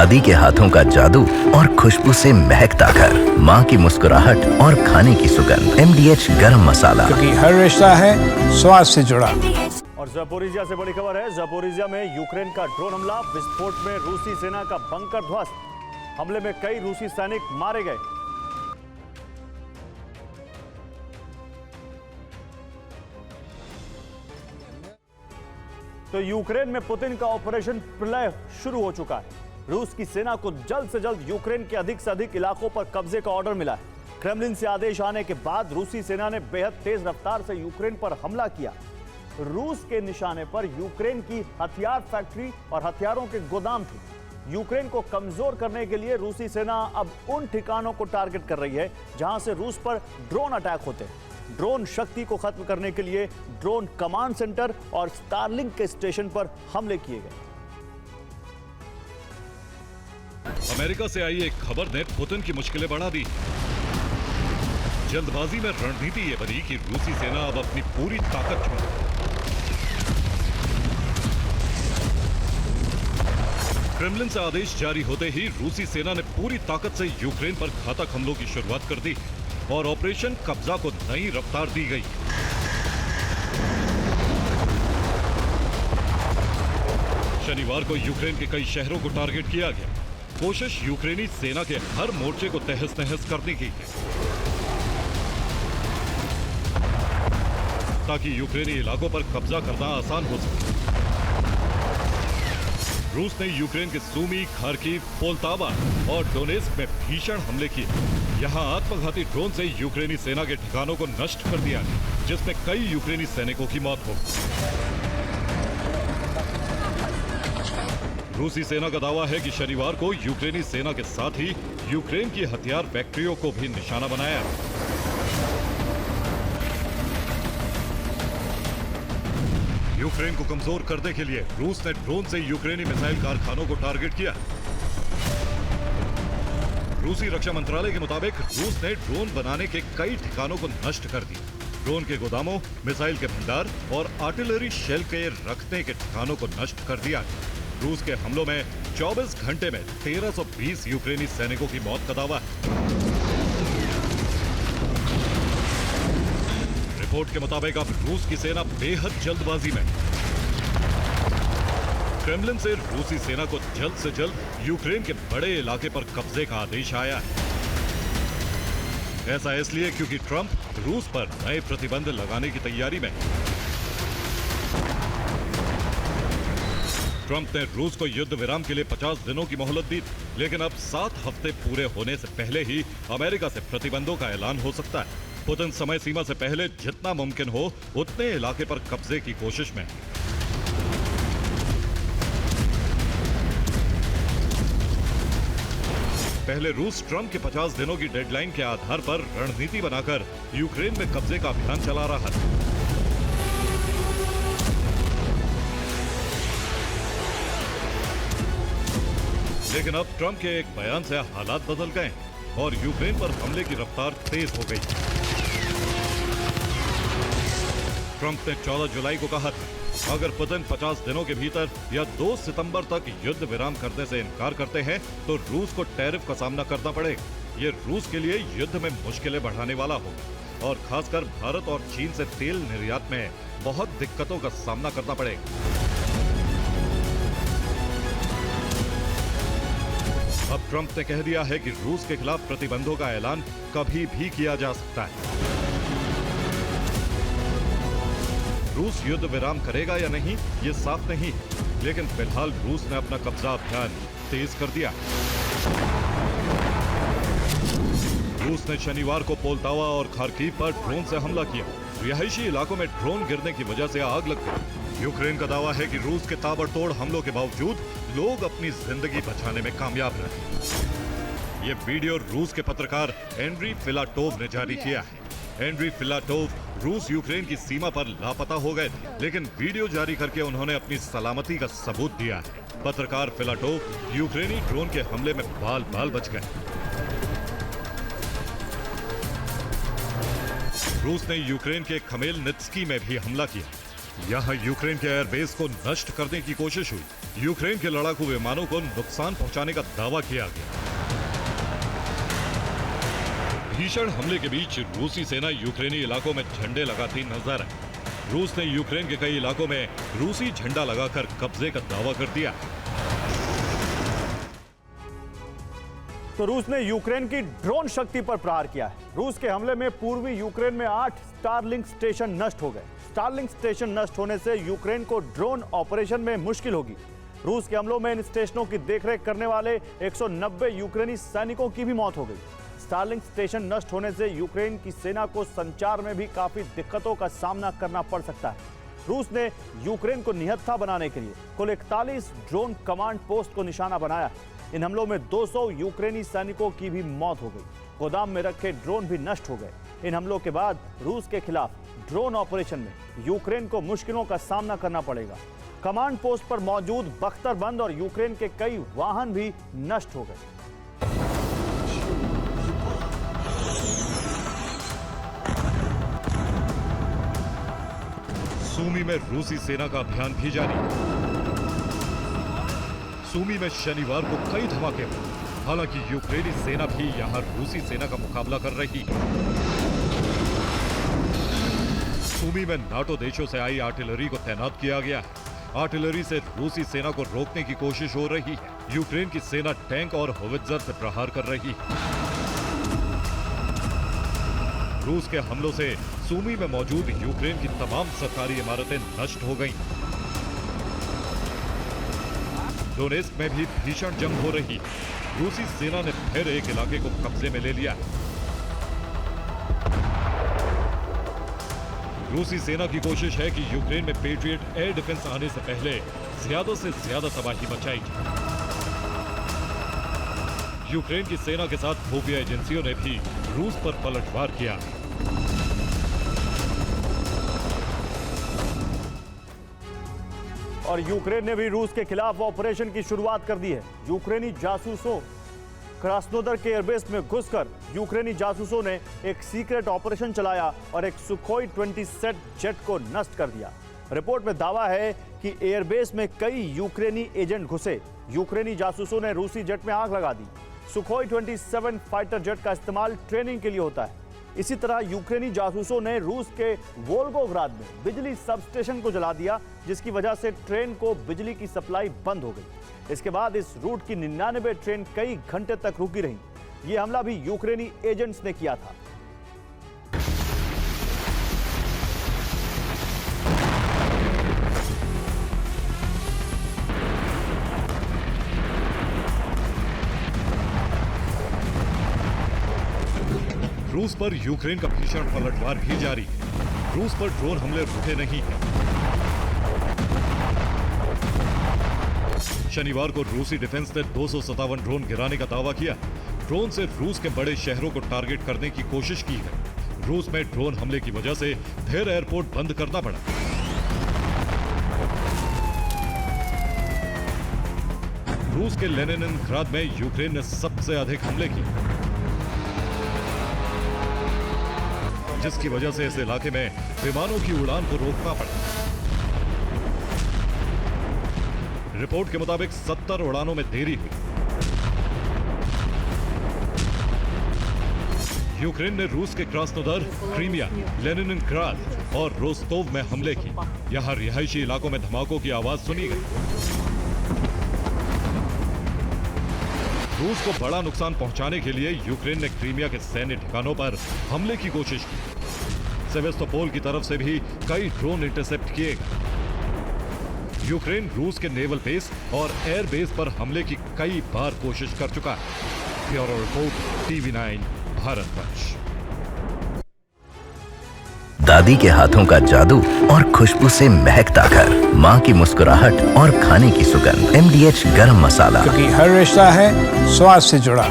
दादी के हाथों का जादू और खुशबू से महकता घर, माँ की मुस्कुराहट और खाने की सुगंध। MDH गरम मसाला, क्योंकि हर रिश्ता है स्वाद से जुड़ा। और ज़पोरिजिया से बड़ी खबर है। ज़पोरिजिया में यूक्रेन का ड्रोन हमला, विस्फोट में रूसी सेना का बंकर ध्वस्त। हमले में कई रूसी सैनिक मारे गए। तो यूक्रेन में पुतिन का ऑपरेशन प्रलय शुरू हो चुका है। रूस की सेना को जल्द से जल्द यूक्रेन के अधिक से अधिक इलाकों पर कब्जे का ऑर्डर मिला है। क्रेमलिन से आदेश आने के बाद रूसी सेना ने बेहद तेज रफ्तार से यूक्रेन पर हमला किया। रूस के निशाने पर यूक्रेन की हथियार फैक्ट्री और हथियारों के गोदाम थे। यूक्रेन को कमजोर करने के लिए रूसी सेना अब उन ठिकानों को टारगेट कर रही है जहां से रूस पर ड्रोन अटैक होते हैं। ड्रोन शक्ति को खत्म करने के लिए ड्रोन कमांड सेंटर और स्टारलिंक के स्टेशन पर हमले किए गए। अमेरिका से आई एक खबर ने पुतिन की मुश्किलें बढ़ा दी। जल्दबाजी में रणनीति ये बनी कि रूसी सेना अब अपनी पूरी ताकत झोंके। क्रेमलिन से आदेश जारी होते ही रूसी सेना ने पूरी ताकत से यूक्रेन पर घातक हमलों की शुरुआत कर दी और ऑपरेशन कब्जा को नई रफ्तार दी गई। शनिवार को यूक्रेन के कई शहरों को टारगेट किया गया। कोशिश यूक्रेनी सेना के हर मोर्चे को तहस नहस करने की है ताकि यूक्रेनी इलाकों पर कब्जा करना आसान हो सके। रूस ने यूक्रेन के सूमी, खार्किव, पोल्तावा और डोनेस्क में भीषण हमले किए। यहां आत्मघाती ड्रोन से यूक्रेनी सेना के ठिकानों को नष्ट कर दिया, जिसमें कई यूक्रेनी सैनिकों की मौत हो गई। रूसी सेना का दावा है कि शनिवार को यूक्रेनी सेना के साथ ही यूक्रेन की हथियार फैक्ट्रियों को भी निशाना बनाया। यूक्रेन को कमजोर करने के लिए रूस ने ड्रोन से यूक्रेनी मिसाइल कारखानों को टारगेट किया। रूसी रक्षा मंत्रालय के मुताबिक रूस ने ड्रोन बनाने के कई ठिकानों को नष्ट कर दिया। ड्रोन के गोदामों, मिसाइल के भंडार और आर्टिलरी शेल के रखने के ठिकानों को नष्ट कर दिया। रूस के हमलों में 24 घंटे में 1320 यूक्रेनी सैनिकों की मौत का दावा है। रिपोर्ट के मुताबिक अब रूस की सेना बेहद जल्दबाजी में। क्रेमलिन से रूसी सेना को जल्द से जल्द यूक्रेन के बड़े इलाके पर कब्जे का आदेश आया है। ऐसा इसलिए क्योंकि ट्रंप रूस पर नए प्रतिबंध लगाने की तैयारी में है। ट्रंप ने रूस को युद्ध विराम के लिए 50 दिनों की मोहलत दी, लेकिन अब 7 हफ्ते पूरे होने से पहले ही अमेरिका से प्रतिबंधों का ऐलान हो सकता है। पुतिन समय सीमा से पहले जितना मुमकिन हो उतने इलाके पर कब्जे की कोशिश में। पहले रूस ट्रंप के 50 दिनों की डेडलाइन के आधार पर रणनीति बनाकर यूक्रेन में कब्जे का अभियान चला रहा था। लेकिन अब ट्रंप के एक बयान से हालात बदल गए और यूक्रेन पर हमले की रफ्तार तेज हो गई। ट्रंप ने 14 जुलाई को कहा था, अगर पुतिन 50 दिनों के भीतर या 2 सितंबर तक युद्ध विराम करने से इनकार करते हैं तो रूस को टैरिफ का सामना करना पड़ेगा। ये रूस के लिए युद्ध में मुश्किलें बढ़ाने वाला होगा और खासकर भारत और चीन से तेल निर्यात में बहुत दिक्कतों का सामना करना पड़ेगा। अब ट्रंप ने कह दिया है कि रूस के खिलाफ प्रतिबंधों का ऐलान कभी भी किया जा सकता है। रूस युद्ध विराम करेगा या नहीं ये साफ नहीं, लेकिन फिलहाल रूस ने अपना कब्जा अभियान तेज कर दिया। रूस ने शनिवार को पोल्तावा और खार्किव पर ड्रोन से हमला किया। रिहायशी इलाकों में ड्रोन गिरने की वजह से आग लग गई। यूक्रेन का दावा है कि रूस के ताबड़तोड़ हमलों के बावजूद लोग अपनी जिंदगी बचाने में कामयाब रहे। ये वीडियो रूस के पत्रकार एंड्री फिलाटोव ने जारी किया है। एंड्री फिलाटोव रूस यूक्रेन की सीमा पर लापता हो गए थे, लेकिन वीडियो जारी करके उन्होंने अपनी सलामती का सबूत दिया है। पत्रकार फिलाटोव यूक्रेनी ड्रोन के हमले में बाल बाल बच गए। रूस ने यूक्रेन के खमेलनित्स्की में भी हमला किया। यहां यूक्रेन के एयरबेस को नष्ट करने की कोशिश हुई। यूक्रेन के लड़ाकू विमानों को नुकसान पहुंचाने का दावा किया गया। भीषण हमले के बीच रूसी सेना यूक्रेनी इलाकों में झंडे लगाती नजर आई। रूस ने यूक्रेन के कई इलाकों में रूसी झंडा लगाकर कब्जे का दावा कर दिया। तो रूस ने यूक्रेन की ड्रोन शक्ति पर प्रहार किया है। रूस के हमले में पूर्वी यूक्रेन में 8 स्टारलिंक स्टेशन नष्ट हो गए। स्टारलिंक स्टेशन नष्ट होने से यूक्रेन को ड्रोन ऑपरेशन में मुश्किल होगी। रूस के हमलों में इन स्टेशनों की देखरेख करने वाले 190 यूक्रेनी सैनिकों की भी मौत हो गई। स्टारलिंक स्टेशन नष्ट होने से यूक्रेन की सेना को संचार में भी काफी दिक्कतों का सामना करना पड़ सकता है। रूस ने यूक्रेन को निहत्था बनाने के लिए कुल 41 ड्रोन कमांड पोस्ट को निशाना बनाया। इन हमलों में 200 यूक्रेनी सैनिकों की भी मौत हो गई। गोदाम में रखे ड्रोन भी नष्ट हो गए। इन हमलों के बाद रूस के खिलाफ ड्रोन ऑपरेशन में यूक्रेन को मुश्किलों का सामना करना पड़ेगा। कमांड पोस्ट पर मौजूद बख्तरबंद और यूक्रेन के कई वाहन भी नष्ट हो गए। सूमी में रूसी सेना का अभियान भी जारी। सूमी में शनिवार को कई धमाके हुए। हालांकि यूक्रेनी सेना भी यहां रूसी सेना का मुकाबला कर रही है। सूमी में नाटो देशों से आई आर्टिलरी को तैनात किया गया है। आर्टिलरी से रूसी सेना को रोकने की कोशिश हो रही है। यूक्रेन की सेना टैंक और होवित्जर से प्रहार कर रही है। रूस के हमलों से सूमी में मौजूद यूक्रेन की तमाम सरकारी इमारतें नष्ट हो गईं। डोनेस्क में भी भीषण जंग हो रही है। रूसी सेना ने फिर एक इलाके को कब्जे में ले लिया। रूसी सेना की कोशिश है कि यूक्रेन में पेट्रियट एयर डिफेंस आने से पहले ज्यादा से ज्यादा तबाही मचाई जाए। यूक्रेन की सेना के साथ खुफिया एजेंसियों ने भी रूस पर पलटवार किया। और यूक्रेन ने भी रूस के खिलाफ ऑपरेशन की शुरुआत कर दी है। यूक्रेनी जासूसों क्रास्नोदर के एयरबेस में घुसकर यूक्रेनी जासूसों ने एक सीक्रेट ऑपरेशन चलाया और एक सुखोई 27 जेट को नष्ट कर दिया। रिपोर्ट में दावा है कि एयरबेस में कई यूक्रेनी एजेंट घुसे। यूक्रेनी जासूसों ने रूसी जेट में आग लगा दी। सुखोई 27 फाइटर जेट का इस्तेमाल ट्रेनिंग के लिए होता है। इसी तरह यूक्रेनी जासूसों ने रूस के वोल्गोग्राद में बिजली सबस्टेशन को जला दिया, जिसकी वजह से ट्रेन को बिजली की सप्लाई बंद हो गई। इसके बाद इस रूट की 99 ट्रेन कई घंटे तक रुकी रही। यह हमला भी यूक्रेनी एजेंट्स ने किया था। रूस पर यूक्रेन का भीषण पलटवार भी जारी है। रूस पर ड्रोन हमले रुके नहीं हैं। शनिवार को रूसी डिफेंस ने 257 ड्रोन गिराने का दावा किया। ड्रोन से रूस के बड़े शहरों को टारगेट करने की कोशिश की है। रूस में ड्रोन हमले की वजह से ढेर एयरपोर्ट बंद करना पड़ा। रूस के लेनिनग्राद में यूक्रेन ने सबसे अधिक हमले किए, जिसकी वजह से इस इलाके में विमानों की उड़ान को रोकना पड़ा। रिपोर्ट के मुताबिक 70 उड़ानों में देरी हुई। यूक्रेन ने रूस के क्रास्नोदर, क्रीमिया, लेनिनग्राद और रोस्तोव में हमले किए। यहां रिहायशी इलाकों में धमाकों की आवाज सुनी गई। रूस को बड़ा नुकसान पहुंचाने के लिए यूक्रेन ने क्रीमिया के सैन्य ठिकानों पर हमले की कोशिश की। सेवेस्तोपोल की तरफ से भी कई ड्रोन इंटरसेप्ट किए गए। यूक्रेन रूस के नेवल बेस और एयर बेस पर हमले की कई बार कोशिश कर चुका है। Bureau report, TV9 Bharatvarsh. दादी के हाथों का जादू और खुशबू से महकता घर, माँ की मुस्कुराहट और खाने की सुगंध, MDH गरम मसाला। क्योंकि हर रिश्ता है स्वाद से जुड़ा।